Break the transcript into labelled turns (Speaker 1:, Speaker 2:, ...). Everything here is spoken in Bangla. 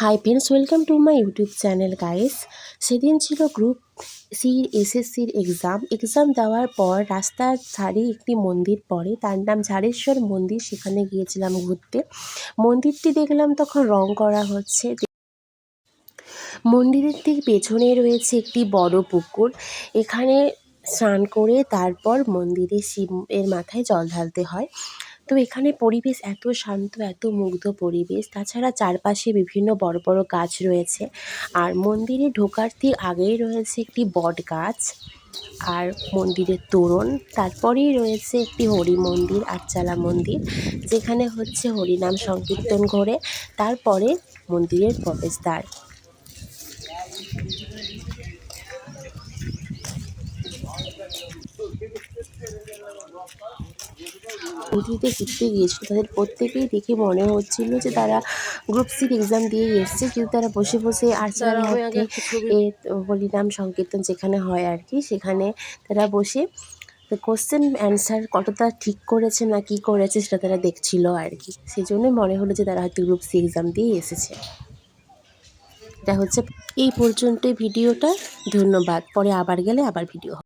Speaker 1: Hi friends, welcome to my YouTube channel guys. সেদিন ছিল গ্রুপ সির এসএসসির এক্সাম দেওয়ার পর রাস্তার ধারে একটি মন্দির পড়ে, তার নাম ঝাড়েশ্বর মন্দির। সেখানে গিয়েছিলাম ঘুরতে। মন্দিরটি দেখলাম তখন রং করা হচ্ছে। মন্দিরের ঠিক পেছনে রয়েছে একটি বড় পুকুর। এখানে স্নান করে তারপর মন্দিরে শিবের মাথায় জল ঢালতে হয়। তো এখানে পরিবেশ এত শান্ত, এত মুগ্ধ পরিবেশ। তাছাড়া চারপাশে বিভিন্ন বড় বড় গাছ রয়েছে। আর মন্দিরে ঢোকার ঠিক আগেই রয়েছে একটি বট গাছ আর মন্দিরের তোরণ। তারপরেই রয়েছে একটি হরি মন্দির, আটচালা মন্দির, যেখানে হচ্ছে হরিনাম সংকীর্তন করে। তারপরে মন্দিরের প্রবেশদ্বার। মন্দিরে ঘুরতে গিয়েছিল, তাদের প্রত্যেকেই দেখে মনে হচ্ছিল যে তারা গ্রুপ সির এক্সাম দিয়ে এসছে, কিন্তু তারা বসে বসে আর্চারি হাতে হরিনাম সংকীর্তন যেখানে হয় আর কি, সেখানে তারা বসে কোশ্চেন অ্যান্সার কতটা ঠিক করেছে না কি করেছে সেটা তারা দেখছিল আর কি। সেই জন্যই মনে হলো যে তারা হয়তো গ্রুপ সি এক্সাম দিয়ে এসেছে। এটা হচ্ছে এই পর্যন্তই ভিডিওটা। ধন্যবাদ। পরে আবার গেলে আবার ভিডিও হবে।